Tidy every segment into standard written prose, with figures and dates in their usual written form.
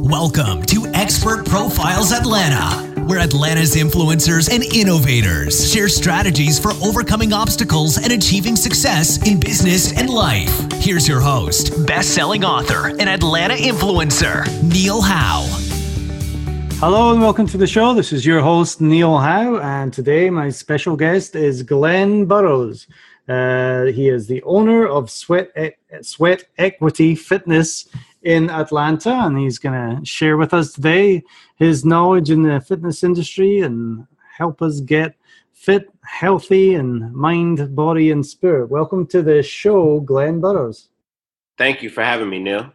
Welcome to Expert Profiles Atlanta, where Atlanta's influencers and innovators share strategies for overcoming obstacles and achieving success in business and life. Here's your host, best-selling author and Atlanta influencer, Neil Howe. Hello and welcome to the show. This is your host, Neil Howe, and today my special guest is Glenn Burroughs. He is the owner of Sweat Equity Fitness in Atlanta, and he's going to share with us today his knowledge in the fitness industry and help us get fit, healthy, and mind, body, and spirit. Welcome to the show, Glenn Burroughs. Thank you for having me, Neil.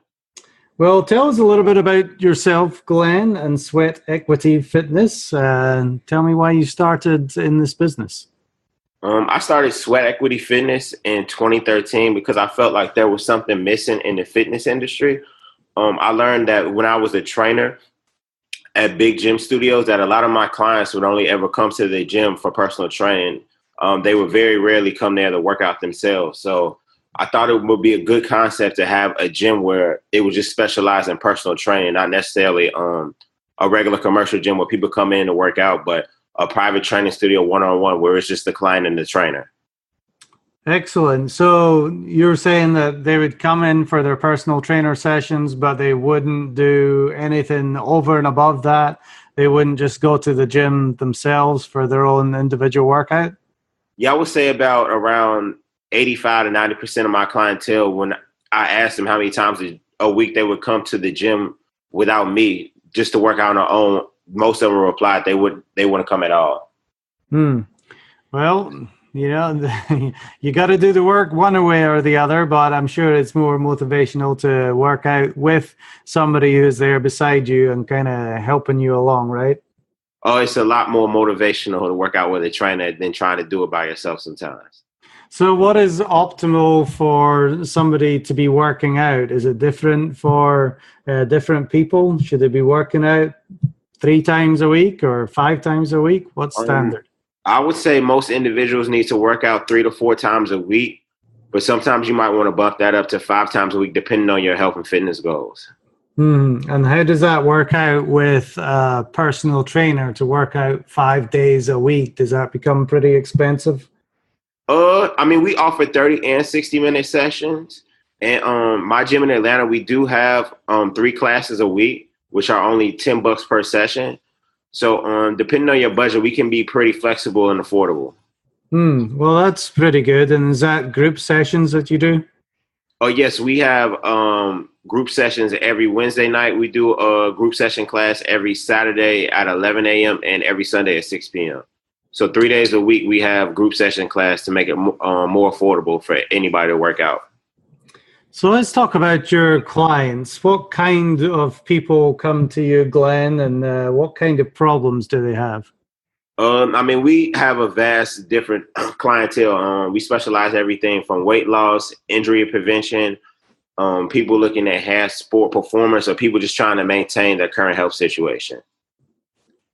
Well, tell us a little bit about yourself, Glenn, and Sweat Equity Fitness. Tell me why you started in this business. I started Sweat Equity Fitness in 2013 because I felt like there was something missing in the fitness industry. I learned that when I was a trainer at big gym studios, that a lot of my clients would only ever come to the gym for personal training. They would very rarely come there to work out themselves. So I thought it would be a good concept to have a gym where it would just specialize in personal training, not necessarily a regular commercial gym where people come in to work out, but a private training studio one-on-one where it's just the client and the trainer. Excellent. So you're saying that they would come in for their personal trainer sessions, but they wouldn't do anything over and above that. They wouldn't just go to the gym themselves for their own individual workout? Yeah, I would say about around 85 to 90% of my clientele, when I asked them how many times a week they would come to the gym without me just to work out on their own, most of them replied they wouldn't come at all. Well, you know, you got to do the work one way or the other, but I'm sure it's more motivational to work out with somebody who's there beside you and kind of helping you along, right? Oh, it's a lot more motivational to work out with a trainer than trying to do it by yourself sometimes. So what is optimal for somebody to be working out? Is it different for different people? Should they be working out 3 times a week or 5 times a week? What's standard? I would say most individuals need to work out 3 to 4 times a week, but sometimes you might want to bump that up to 5 times a week, depending on your health and fitness goals. And how does that work out with a personal trainer to work out 5 days a week? Does that become pretty expensive? I mean, we offer 30 and 60-minute sessions. And my gym in Atlanta, we do have 3 classes a week, which are only $10 per session. So depending on your budget, we can be pretty flexible and affordable. Well, that's pretty good. And is that group sessions that you do? Oh, yes. We have group sessions every Wednesday night. We do a group session class every Saturday at 11 a.m. and every Sunday at 6 p.m. So 3 days a week, we have group session class to make it more affordable for anybody to work out. So let's talk about your clients. What kind of people come to you, Glenn, and what kind of problems do they have? I mean, we have a vast different clientele. We specialize in everything from weight loss, injury prevention, people looking at enhanced sport performance, or people just trying to maintain their current health situation.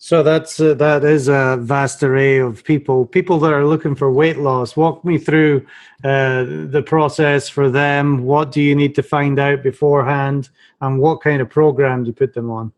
So that is a vast array of people that are looking for weight loss. Walk me through the process for them. What do you need to find out beforehand, and what kind of program do you put them on?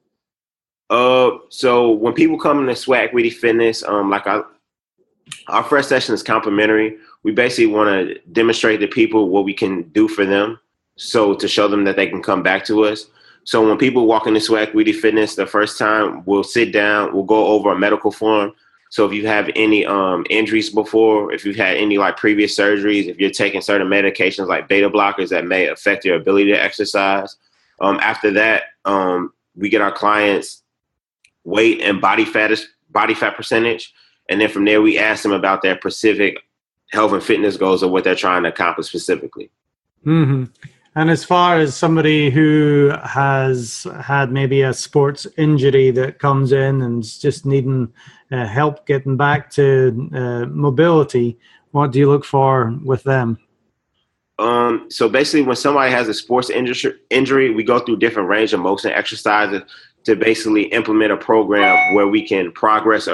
So when people come into Sweat Equity Fitness, our first session is complimentary. We basically want to demonstrate to people what we can do for them, so to show them that they can come back to us. So when people walk into Sweat Equity Fitness the first time, we'll sit down, we'll go over a medical form. So if you have any injuries before, if you've had any like previous surgeries, if you're taking certain medications like beta blockers that may affect your ability to exercise. After that, we get our clients' weight and body fat percentage. And then from there, we ask them about their specific health and fitness goals or what they're trying to accomplish specifically. And as far as somebody who has had maybe a sports injury that comes in and is just needing help getting back to mobility, what do you look for with them? So basically, when somebody has a sports injury, we go through different range of motion exercises to basically implement a program where we can progress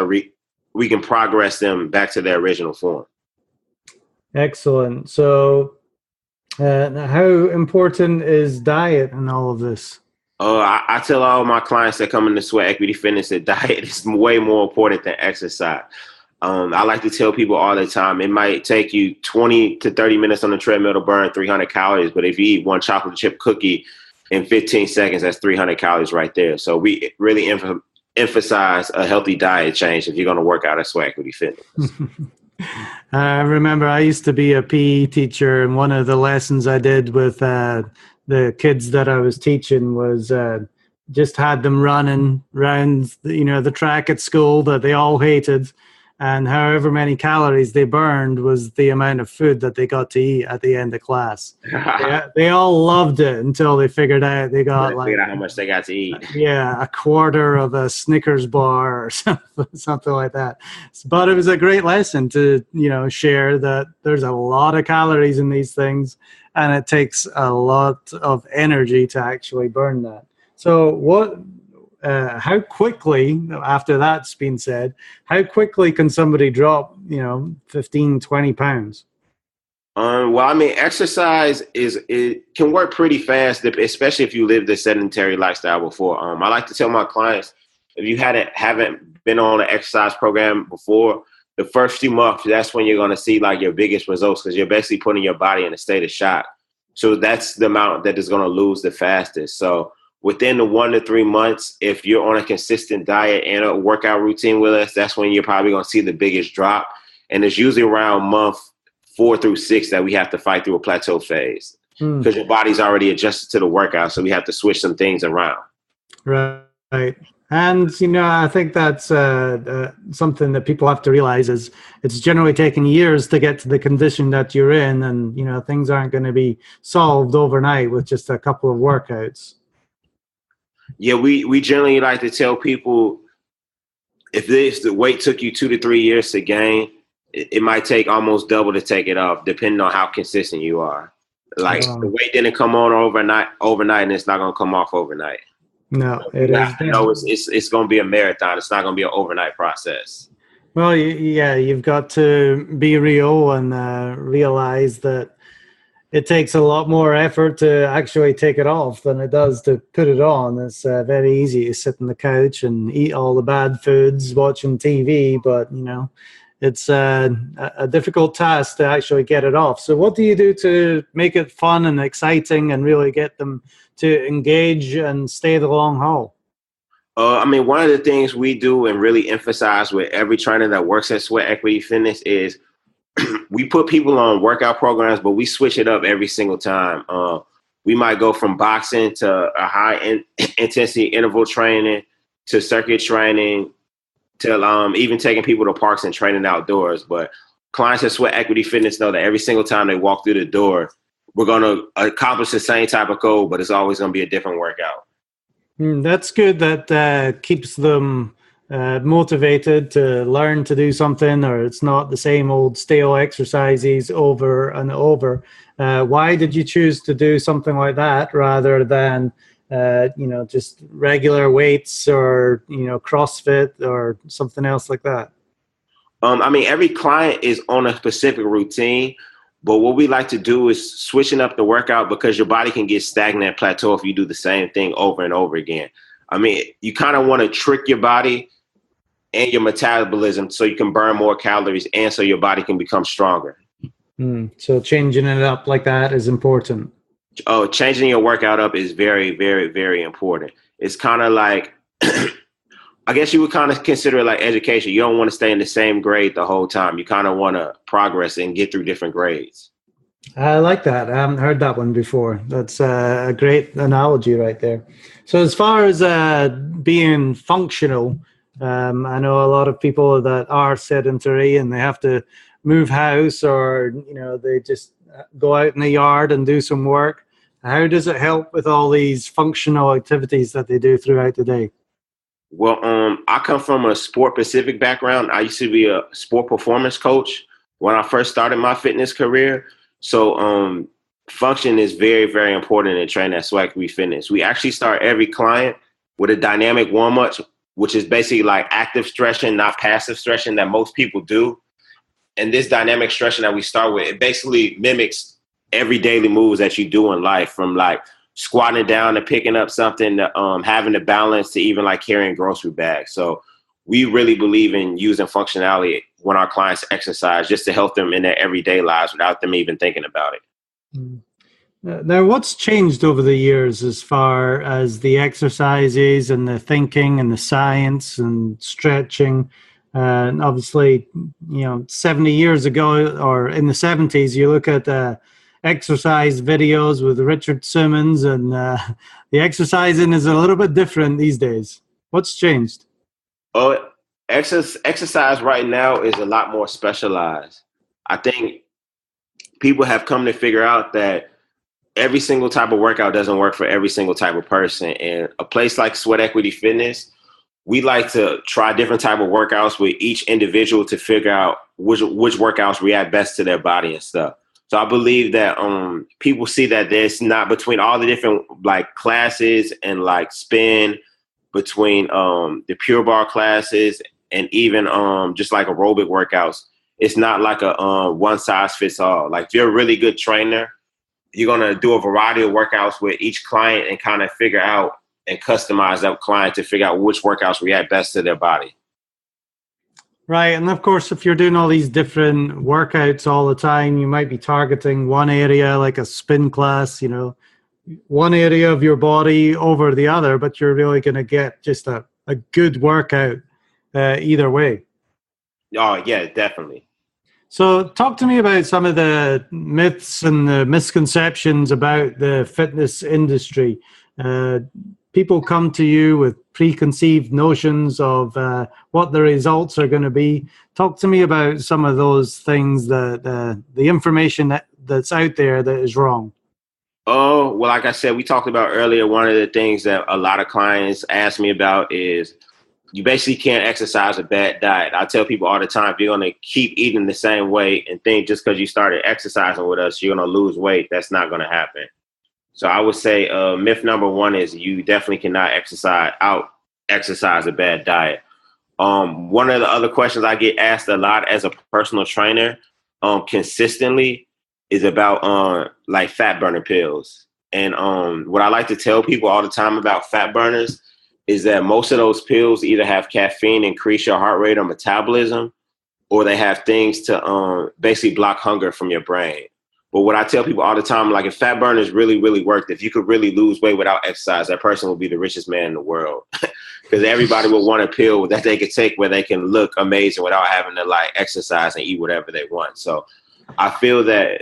them back to their original form. Excellent. So how important is diet in all of this? I tell all my clients that come into Sweat Equity Fitness that diet is way more important than exercise. I like to tell people all the time, it might take you 20 to 30 minutes on the treadmill to burn 300 calories, but if you eat one chocolate chip cookie in 15 seconds, that's 300 calories right there. So we really emphasize a healthy diet change if you're going to work out at Sweat Equity Fitness. I remember I used to be a PE teacher, and one of the lessons I did with the kids that I was teaching was just had them running around, the track at school that they all hated, and however many calories they burned was the amount of food that they got to eat at the end of class. They all loved it until they figured out they got figured out how much they got to eat. Yeah, a quarter of a Snickers bar or something like that. But it was a great lesson to, share that there's a lot of calories in these things, and it takes a lot of energy to actually burn that. So how quickly, after that's been said, how quickly can somebody drop, 15, 20 pounds? Well, I mean, exercise it can work pretty fast, especially if you lived a sedentary lifestyle before. I like to tell my clients, if you haven't been on an exercise program before, the first few months, that's when you're going to see like your biggest results, because you're basically putting your body in a state of shock. So that's the amount that is going to lose the fastest. So within the 1 to 3 months, if you're on a consistent diet and a workout routine with us, that's when you're probably going to see the biggest drop. And it's usually around month 4 through 6 that we have to fight through a plateau phase, because your body's already adjusted to the workout. So we have to switch some things around. Right. And, I think that's something that people have to realize is it's generally taking years to get to the condition that you're in. And, things aren't going to be solved overnight with just a couple of workouts. Yeah, we generally like to tell people, if the weight took you 2 to 3 years to gain, it might take almost double to take it off, depending on how consistent you are. Like the weight didn't come on overnight, and it's not going to come off overnight. No, it is. It's going to be a marathon. It's not going to be an overnight process. Well, you've got to be real and realize that it takes a lot more effort to actually take it off than it does to put it on. It's very easy to sit on the couch and eat all the bad foods, watching TV, but, it's a difficult task to actually get it off. So what do you do to make it fun and exciting and really get them to engage and stay the long haul? One of the things we do and really emphasize with every trainer that works at Sweat Equity Fitness is we put people on workout programs, but we switch it up every single time. We might go from boxing to a high intensity interval training to circuit training to even taking people to parks and training outdoors. But clients at Sweat Equity Fitness know that every single time they walk through the door, we're going to accomplish the same type of goal, but it's always going to be a different workout. That's good. That keeps them motivated to learn to do something, or it's not the same old stale exercises over and over. Why did you choose to do something like that rather than just regular weights or, CrossFit or something else like that? Every client is on a specific routine, but what we like to do is switching up the workout, because your body can get stagnant, plateau if you do the same thing over and over again. You kind of want to trick your body and your metabolism so you can burn more calories and so your body can become stronger. So changing it up like that is important. Oh, changing your workout up is very, very, very important. It's kind of like, I guess you would kind of consider it like education. You don't want to stay in the same grade the whole time. You kind of want to progress and get through different grades. I like that. I haven't heard that one before. That's a great analogy right there. So as far as being functional, I know a lot of people that are sedentary and they have to move house, or, they just go out in the yard and do some work. How does it help with all these functional activities that they do throughout the day? Well, I come from a sport-specific background. I used to be a sport performance coach when I first started my fitness career. So function is very, very important in training at Sweat Equity Fitness. We actually start every client with a dynamic warm-up, which is basically like active stretching, not passive stretching that most people do. And this dynamic stretching that we start with, it basically mimics every daily moves that you do in life, from like squatting down and picking up something, having the balance to even like carrying grocery bags. So we really believe in using functionality when our clients exercise just to help them in their everyday lives without them even thinking about it. Mm. Now, what's changed over the years as far as the exercises and the thinking and the science and stretching? And obviously, 70 years ago or in the 70s, you look at exercise videos with Richard Simmons, and the exercising is a little bit different these days. What's changed? Oh, exercise right now is a lot more specialized. I think people have come to figure out that every single type of workout doesn't work for every single type of person. And a place like Sweat Equity Fitness, we like to try different type of workouts with each individual to figure out which workouts react best to their body and stuff. So I believe that people see that there's not between all the different like classes and like spin between the Pure Barre classes and even just like aerobic workouts. It's not like a one size fits all. Like if you're a really good trainer, you're going to do a variety of workouts with each client and kind of figure out and customize that client to figure out which workouts react best to their body. Right. And of course, if you're doing all these different workouts all the time, you might be targeting one area, like a spin class, one area of your body over the other, but you're really going to get just a good workout either way. Oh, yeah, definitely. So talk to me about some of the myths and the misconceptions about the fitness industry. People come to you with preconceived notions of what the results are going to be. Talk to me about some of those things, the information that's out there that is wrong. Oh, well, like I said, we talked about earlier, one of the things that a lot of clients ask me about is you basically can't exercise a bad diet. I tell people all the time, if you're going to keep eating the same way and think just because you started exercising with us, you're going to lose weight, that's not going to happen. So I would say myth number one is you definitely cannot exercise a bad diet. One of the other questions I get asked a lot as a personal trainer consistently is about like fat burner pills. And what I like to tell people all the time about fat burners is that most of those pills either have caffeine, increase your heart rate or metabolism, or they have things to basically block hunger from your brain. But what I tell people all the time, like if fat burners really, really worked, if you could really lose weight without exercise, that person will be the richest man in the world. Because everybody will want a pill that they could take where they can look amazing without having to like exercise and eat whatever they want. So I feel that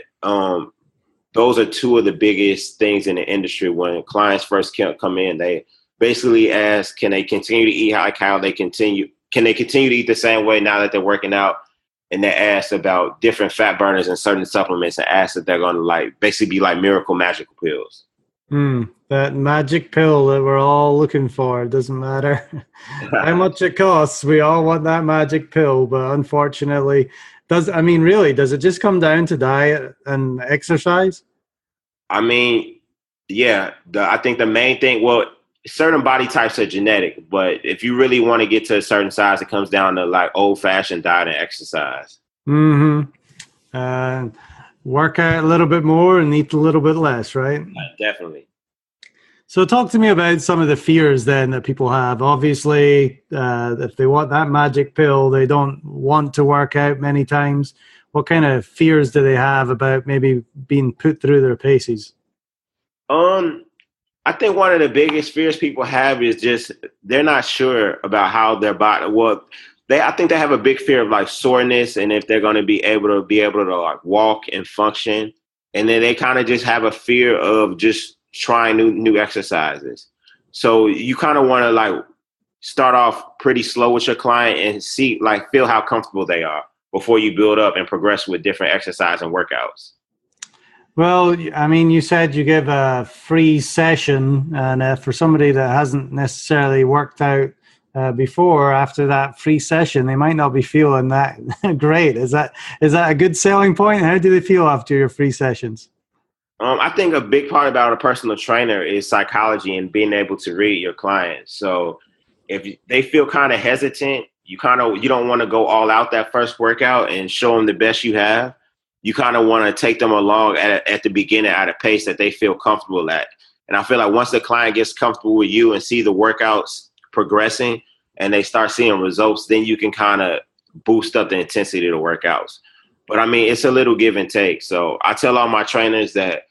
those are two of the biggest things in the industry. When clients first come in, they basically ask, can they continue to eat can they continue to eat the same way now that they're working out? And they ask about different fat burners and certain supplements and ask that they're going to like basically be like miracle magical pills. That magic pill that we're all looking for. It doesn't matter how much it costs. We all want that magic pill, but unfortunately, does it just come down to diet and exercise? I mean, yeah, I think the main thing, well, certain body types are genetic, but if you really want to get to a certain size, it comes down to like old-fashioned diet and exercise. Work out a little bit more and eat a little bit less, right? Definitely. So talk to me about some of the fears then that people have. Obviously, if they want that magic pill, they don't want to work out many times. What kind of fears do they have about maybe being put through their paces? I think one of the biggest fears people have is just they're not sure about how their body. Well, I think they have a big fear of like soreness and if they're going to be able to like walk and function, and then they kind of just have a fear of just trying new exercises. So you kind of want to like start off pretty slow with your client and feel how comfortable they are before you build up and progress with different exercise and workouts. Well, I mean, you said you give a free session, and for somebody that hasn't necessarily worked out before, after that free session, they might not be feeling that great. Is that a good selling point? How do they feel after your free sessions? I think a big part about a personal trainer is psychology and being able to read your clients. So if they feel kind of hesitant, you don't want to go all out that first workout and show them the best you have. You kind of want to take them along at the beginning at a pace that they feel comfortable at. And I feel like once the client gets comfortable with you and see the workouts progressing and they start seeing results, then you can kind of boost up the intensity of the workouts. But I mean, it's a little give and take. So I tell all my trainers that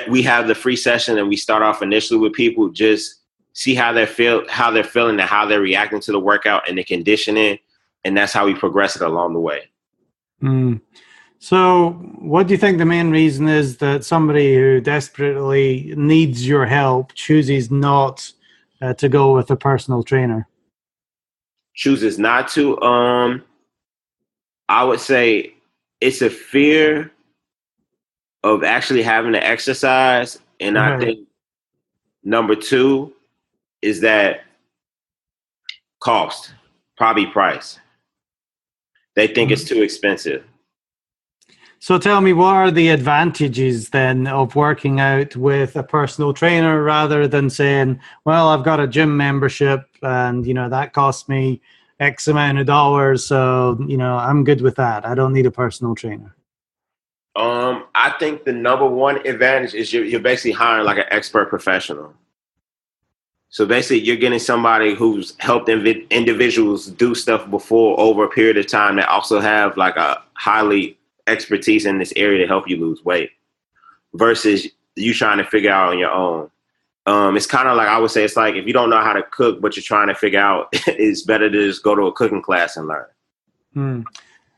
we have the free session and we start off initially with people, just see how they're feeling and how they're reacting to the workout and the conditioning. And that's how we progress it along the way. So what do you think the main reason is that somebody who desperately needs your help chooses not to go with a personal trainer? Chooses not to? I would say it's a fear of actually having to exercise. And I think number two is that cost, probably price. They think it's too expensive. So tell me, what are the advantages then of working out with a personal trainer rather than saying, well, I've got a gym membership and, that costs me X amount of dollars. So, I'm good with that. I don't need a personal trainer. I think the number one advantage is you're basically hiring like an expert professional. So basically you're getting somebody who's helped individuals do stuff before over a period of time that also have like a highly expertise in this area to help you lose weight versus you trying to figure out on your own. It's kind of like, I would say it's like if you don't know how to cook, but you're trying to figure out, it's better to just go to a cooking class and learn.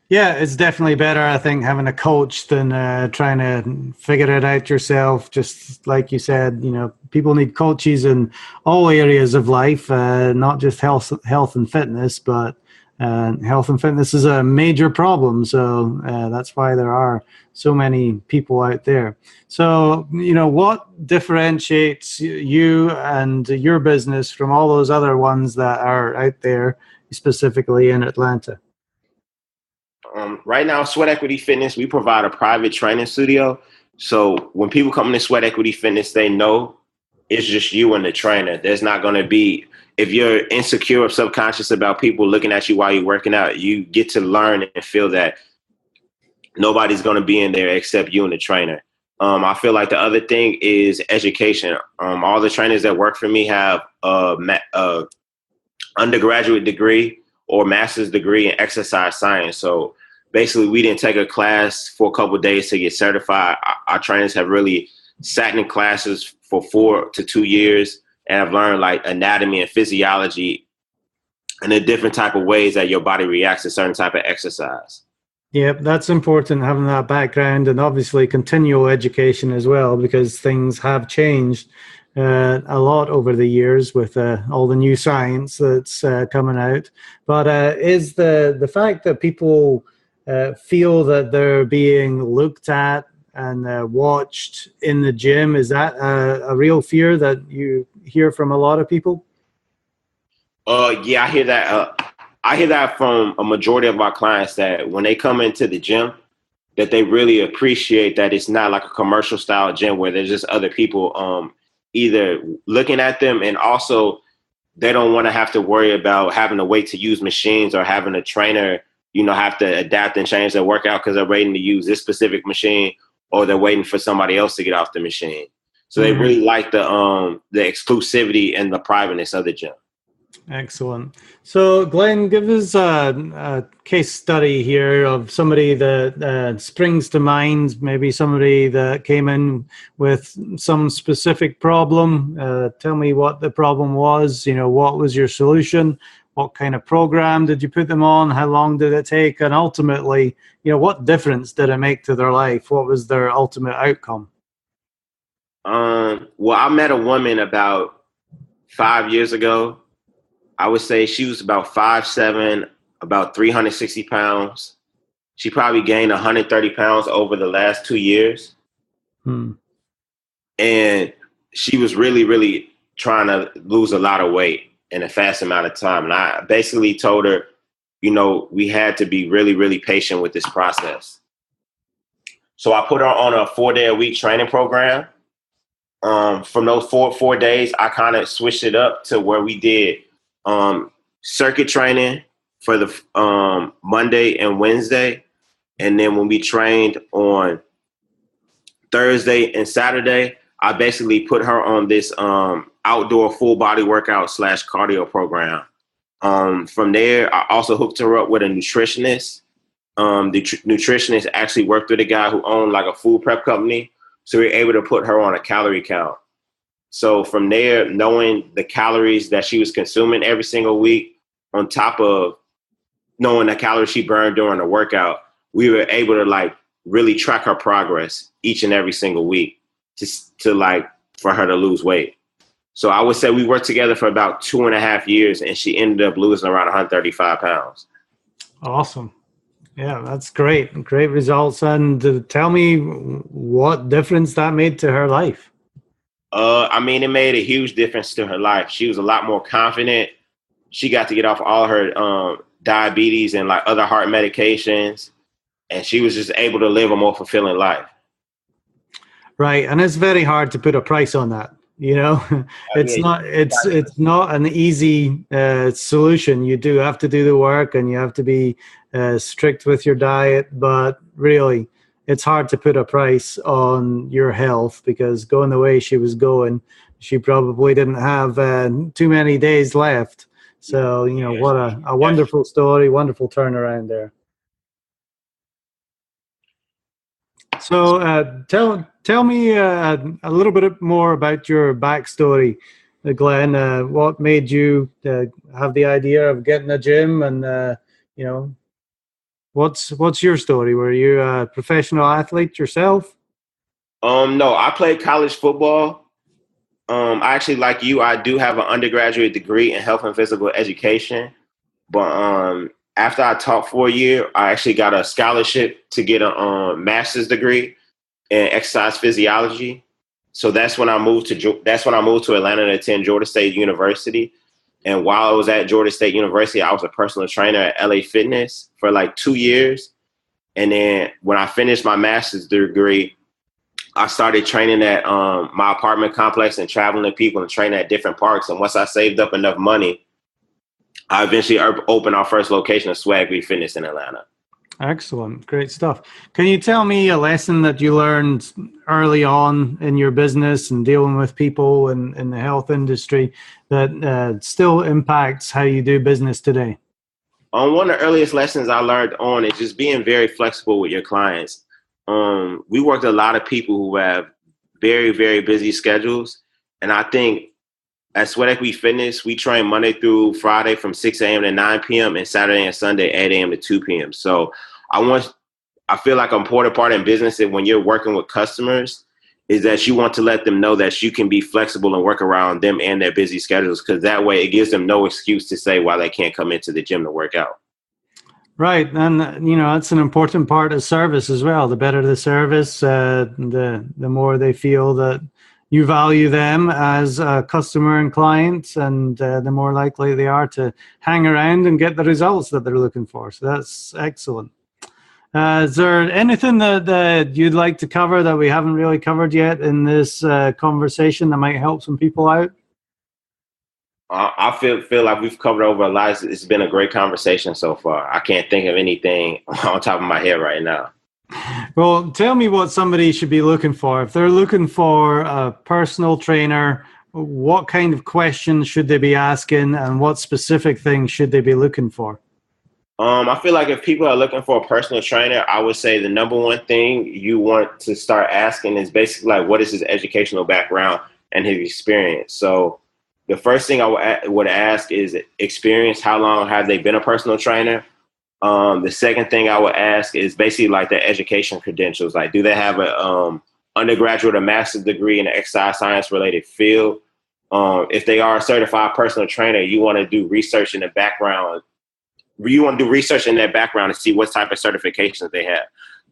Yeah, it's definitely better, I think, having a coach than trying to figure it out yourself. Just like you said, people need coaches in all areas of life, not just health and fitness, but health and fitness is a major problem. So that's why there are so many people out there. So, what differentiates you and your business from all those other ones that are out there, specifically in Atlanta? Right now, Sweat Equity Fitness, we provide a private training studio. So when people come into Sweat Equity Fitness, they know it's just you and the trainer. There's not going to be, if you're insecure or subconscious about people looking at you while you're working out, you get to learn and feel that nobody's going to be in there except you and the trainer. I feel like the other thing is education. All the trainers that work for me have a undergraduate degree or master's degree in exercise science. So basically, we didn't take a class for a couple of days to get certified. Our trainers have really sat in classes for 4 to 2 years and have learned like anatomy and physiology and the different type of ways that your body reacts to certain type of exercise. Yeah, that's important, having that background and obviously continual education as well, because things have changed a lot over the years with all the new science that's coming out. But is the fact that people feel that they're being looked at and watched in the gym, is that a real fear that you hear from a lot of people? Yeah, I hear that. I hear that from a majority of our clients, that when they come into the gym, that they really appreciate that it's not like a commercial style gym where there's just other people either looking at them, and also they don't want to have to worry about having to wait to use machines or having a trainer, have to adapt and change their workout because they're waiting to use this specific machine or they're waiting for somebody else to get off the machine. So they really like the exclusivity and the privateness of the gym. Excellent. So, Glenn, give us a case study here of somebody that springs to mind, maybe somebody that came in with some specific problem. Tell me what the problem was, what was your solution? What kind of program did you put them on? How long did it take? And ultimately, what difference did it make to their life? What was their ultimate outcome? Well, I met a woman about 5 years ago. I would say she was about 5'7", about 360 pounds. She probably gained 130 pounds over the last 2 years. And she was really, really trying to lose a lot of weight in a fast amount of time. And I basically told her, we had to be really, really patient with this process. So I put her on a 4-day-a-week training program. From those four days, I kind of switched it up to where we did circuit training for the Monday and Wednesday. And then when we trained on Thursday and Saturday, I basically put her on this outdoor full body workout / cardio program. From there, I also hooked her up with a nutritionist. The nutritionist actually worked with a guy who owned like a food prep company. So we were able to put her on a calorie count. So from there, knowing the calories that she was consuming every single week, on top of knowing the calories she burned during the workout, we were able to like really track her progress each and every single week to like for her to lose weight. So I would say we worked together for about 2.5 years, and she ended up losing around 135 pounds. Awesome. Yeah, that's great. Great results. And tell me what difference that made to her life. I mean, it made a huge difference to her life. She was a lot more confident. She got to get off all her diabetes and like other heart medications, and she was just able to live a more fulfilling life. Right, and it's very hard to put a price on that. You know, it's not an easy solution. You do have to do the work, and you have to be strict with your diet. But really, it's hard to put a price on your health, because going the way she was going, she probably didn't have too many days left. So, you know, what a wonderful story, wonderful turnaround there. So tell me a little bit more about your backstory, Glenn. What made you have the idea of getting a gym, and you know, what's your story? Were you a professional athlete yourself? No, I played college football. I actually, like you, I do have an undergraduate degree in health and physical education, but after I taught for a year, I actually got a scholarship to get a master's degree in exercise physiology. So that's when I moved to Atlanta to attend Georgia State University. And while I was at Georgia State University, I was a personal trainer at LA Fitness for like 2 years. And then when I finished my master's degree, I started training at my apartment complex and traveling to people and training at different parks. And once I saved up enough money, I eventually opened our first location of Swag Beat Fitness in Atlanta. Excellent. Great stuff. Can you tell me a lesson that you learned early on in your business and dealing with people in the health industry that still impacts how you do business today? One of the earliest lessons I learned on is just being very flexible with your clients. We worked with a lot of people who have very, very busy schedules. And I think at Sweat Equity Fitness, we train Monday through Friday from 6 a.m. to 9 p.m. and Saturday and Sunday, 8 a.m. to 2 p.m. So I feel like an important part in business that when you're working with customers is that you want to let them know that you can be flexible and work around them and their busy schedules, because that way it gives them no excuse to say why they can't come into the gym to work out. Right. And, you know, that's an important part of service as well. The better the service, the more they feel that you value them as a customer and client, and the more likely they are to hang around and get the results that they're looking for. So that's excellent. Is there anything that you'd like to cover that we haven't really covered yet in this conversation that might help some people out? I feel like we've covered over a lot. It's been a great conversation so far. I can't think of anything on top of my head right now. Well, tell me what somebody should be looking for. If they're looking for a personal trainer, what kind of questions should they be asking, and what specific things should they be looking for? I feel like if people are looking for a personal trainer, I would say the number one thing you want to start asking is basically like, what is his educational background and his experience? So the first thing I would ask is experience. How long have they been a personal trainer? The second thing I would ask is basically like their education credentials. Like, do they have a undergraduate or master's degree in an exercise science related field? If they are a certified personal trainer, you want to do research in the background. You want to do research in their background to see what type of certifications they have.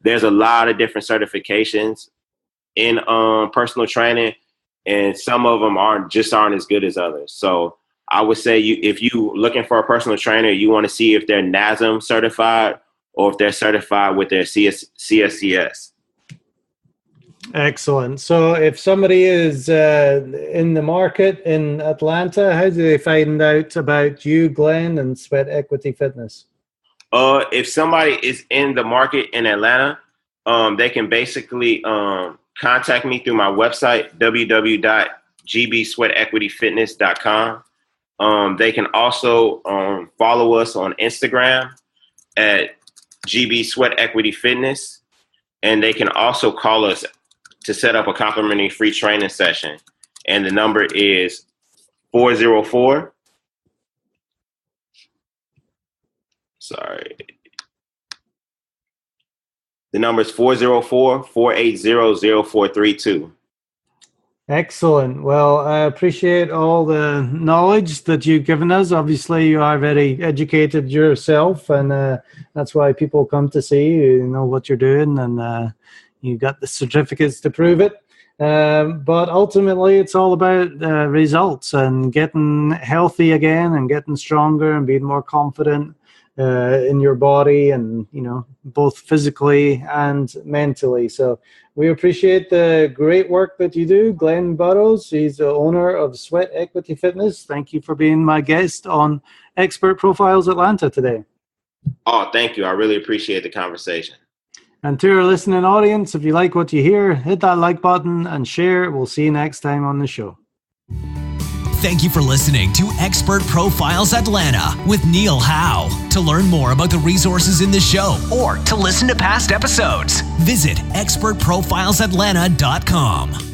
There's a lot of different certifications in personal training, and some of them aren't as good as others. So I would say if you're looking for a personal trainer, you want to see if they're NASM certified or if they're certified with their CSCS. Excellent. So if somebody is in the market in Atlanta, how do they find out about you, Glenn, and Sweat Equity Fitness? If somebody is in the market in Atlanta, they can basically contact me through my website, www.gbsweatequityfitness.com. They can also follow us on Instagram at GB Sweat Equity Fitness, and they can also call us to set up a complimentary free training session. And the number is 404. Sorry. The number is 404-480-0432. Excellent. Well, I appreciate all the knowledge that you've given us. Obviously, you are very educated yourself, and that's why people come to see you. You know what you're doing, and you got the certificates to prove it. But ultimately, it's all about results and getting healthy again and getting stronger and being more confident in your body, and both physically and mentally. So we appreciate the great work that you do. Glenn Burroughs, he's the owner of Sweat Equity Fitness. Thank you for being my guest on Expert Profiles Atlanta today. Oh, thank you. I really appreciate the conversation. And to our listening audience, if you like what you hear, hit that like button and share. We'll see you next time on the show. Thank you for listening to Expert Profiles Atlanta with Neil Howe. To learn more about the resources in the show or to listen to past episodes, visit expertprofilesatlanta.com.